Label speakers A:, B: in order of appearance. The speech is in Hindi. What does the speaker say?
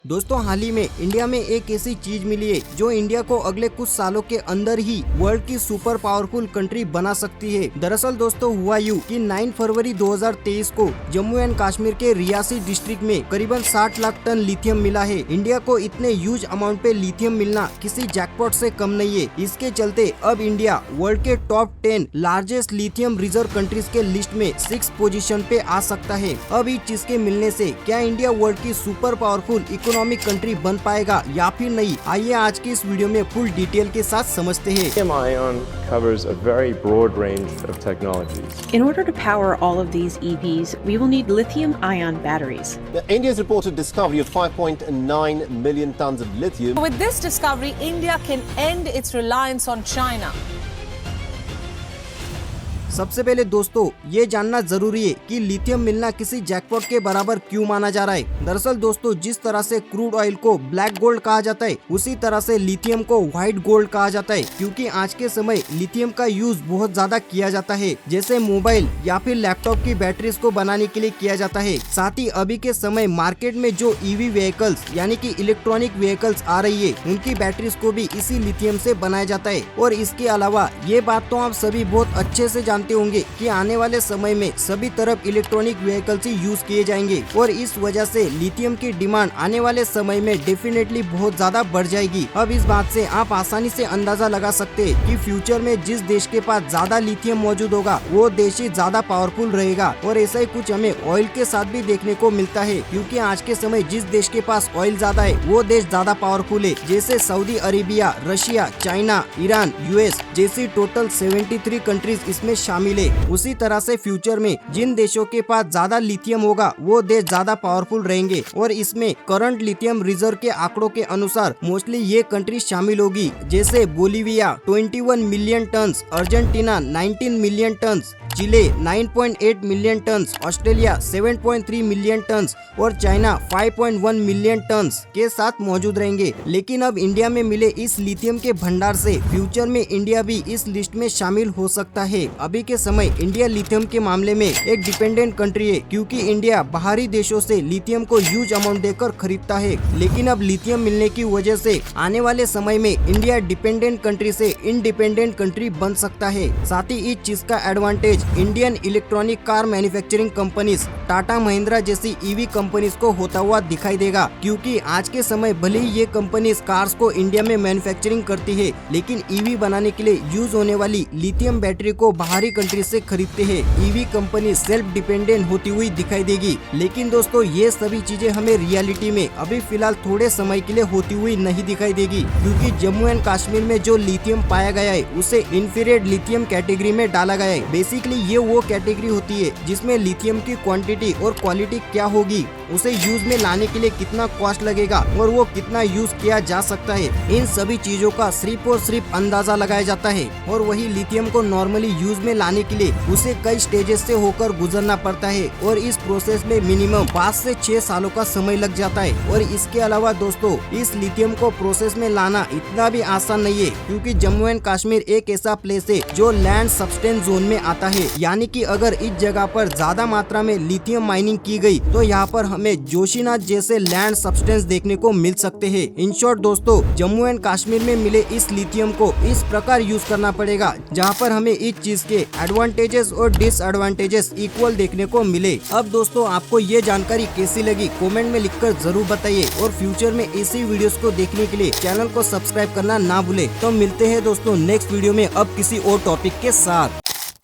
A: दोस्तों हाल ही में इंडिया में एक ऐसी चीज मिली है जो इंडिया को अगले कुछ सालों के अंदर ही वर्ल्ड की सुपर पावरफुल कंट्री बना सकती है। दरअसल दोस्तों हुआ यूं कि 9 फरवरी 2023 को जम्मू एंड कश्मीर के रियासी डिस्ट्रिक्ट में करीबन 60 लाख टन लिथियम मिला है। इंडिया को इतने ह्यूज अमाउंट पे लिथियम मिलना किसी जैकपॉट से कम नहीं है। इसके चलते अब इंडिया वर्ल्ड के top 10 largest lithium reserve countries के लिस्ट में 6 पोजीशन पे आ सकता है। अब इस चीज के मिलने से क्या इंडिया वर्ल्ड की सुपर पावरफुल इकोनॉमिक कंट्री बन पाएगा या फिर नहीं, आइए आज की इस वीडियो में फुल डिटेल के साथ समझते हैं।
B: Lithium-ion covers a very broad range of technologies.
C: In order to power all of these EVs, we will need lithium-ion batteries.
D: India's reported discovery of 5.9 million tons of lithium.
E: With this discovery, India can end its reliance on China.
A: सबसे पहले दोस्तों ये जानना जरूरी है कि लिथियम मिलना किसी जैकपॉट के बराबर क्यों माना जा रहा है। दरअसल दोस्तों जिस तरह से क्रूड ऑयल को ब्लैक गोल्ड कहा जाता है उसी तरह से लिथियम को व्हाइट गोल्ड कहा जाता है, क्योंकि आज के समय लिथियम का यूज बहुत ज्यादा किया जाता है, जैसे मोबाइल या फिर लैपटॉप की बैटरीज को बनाने के लिए किया जाता है। साथ ही अभी के समय मार्केट में जो ईवी व्हीकल्स यानी कि इलेक्ट्रॉनिक व्हीकल्स आ रही है उनकी बैटरीज को भी इसी लिथियम से बनाया जाता है। और इसके अलावा ये बात तो आप सभी बहुत अच्छे से जानते होंगे कि आने वाले समय में सभी तरफ इलेक्ट्रॉनिक व्हीकल्स ही यूज किए जाएंगे और इस वजह से लिथियम की डिमांड आने वाले समय में डेफिनेटली बहुत ज्यादा बढ़ जाएगी। अब इस बात से आप आसानी से अंदाजा लगा सकते हैं कि फ्यूचर में जिस देश के पास ज्यादा लिथियम मौजूद होगा वो देश ही ज्यादा पावरफुल रहेगा। और ऐसा ही कुछ हमें ऑयल के साथ भी देखने को मिलता है, क्योंकि आज के समय जिस देश के पास ऑयल ज्यादा है वो देश ज्यादा पावरफुल है, जैसे Saudi Arabia, Russia, China, Iran, US जैसी टोटल 73 कंट्रीज इसमें शामिल है। उसी तरह से फ्यूचर में जिन देशों के पास ज्यादा लिथियम होगा वो देश ज्यादा पावरफुल रहेंगे। और इसमें करंट लिथियम रिजर्व के आंकड़ों के अनुसार मोस्टली ये कंट्री शामिल होगी, जैसे Bolivia 21 million tons, Argentina 19 million tons, Chile 9.8 million tons, Australia 7.3 million tons और चाइना 5.1 मिलियन टन्स के साथ मौजूद रहेंगे। लेकिन अब इंडिया में मिले इस लिथियम के भंडार से फ्यूचर में इंडिया भी इस लिस्ट में शामिल हो सकता है। अभी के समय इंडिया लिथियम के मामले में एक डिपेंडेंट कंट्री है, क्योंकि इंडिया बाहरी देशों से लिथियम को ह्यूज अमाउंट देकर खरीदता है। लेकिन अब लिथियम मिलने की वजह से आने वाले समय में इंडिया डिपेंडेंट कंट्री से इंडिपेंडेंट कंट्री बन सकता है। साथ ही इस चीज का advantage Indian electronic car manufacturing companies Tata Mahindra जैसी ईवी कंपनीज को होता हुआ दिखाई देगा, क्योंकि आज के समय भले ही ये कंपनीज कार्स को इंडिया में मैन्युफैक्चरिंग करती है, लेकिन ईवी बनाने के लिए यूज होने वाली लिथियम बैटरी को बाहरी कंट्री से खरीदते हैं। ईवी कंपनी सेल्फ डिपेंडेंट होती हुई दिखाई देगी। लेकिन दोस्तों ये सभी चीजें हमें रियलिटी में अभी फिलहाल थोड़े समय के लिए होती हुई नहीं दिखाई देगी, क्योंकि जम्मू एंड कश्मीर में जो लिथियम पाया गया है उसे इंफीरियर लिथियम कैटेगरी में डाला गया है। बेसिकली ये वो कैटेगरी होती है जिसमें लिथियम की क्वांटिटी और क्वालिटी क्या होगी, उसे यूज में लाने के लिए कितना कॉस्ट लगेगा और वो कितना यूज किया जा सकता है, इन सभी चीजों का सिर्फ और सिर्फ अंदाजा लगाया जाता है। और वही लिथियम को नॉर्मली यूज में लाने के लिए उसे कई स्टेजेस से होकर गुजरना पड़ता है और इस प्रोसेस में मिनिमम 5 से 6 सालों का समय लग जाता है। और इसके अलावा दोस्तों इस लिथियम को प्रोसेस में लाना इतना भी आसान नहीं है, क्योंकि जम्मू एंड कश्मीर एक ऐसा प्लेस है जो लैंड सब्सटेंस जोन में आता है, यानी कि अगर इस जगह पर ज्यादा मात्रा में लिथियम माइनिंग की गई तो यहाँ पर हमें जोशीनाथ जैसे लैंड सब्सटेंस देखने को मिल सकते हैं। इन शॉर्ट दोस्तों जम्मू एंड कश्मीर में मिले इस लिथियम को इस प्रकार यूज करना पड़ेगा जहाँ पर हमें इस चीज के एडवांटेजेस और डिसएडवांटेजेस इक्वल देखने को मिले। अब दोस्तों आपको ये जानकारी कैसी लगी कमेंट में लिखकर जरूर बताइए, और फ्यूचर में ऐसी वीडियोस को देखने के लिए चैनल को सब्सक्राइब करना ना भूले। तो मिलते हैं दोस्तों नेक्स्ट वीडियो में अब किसी और टॉपिक के साथ।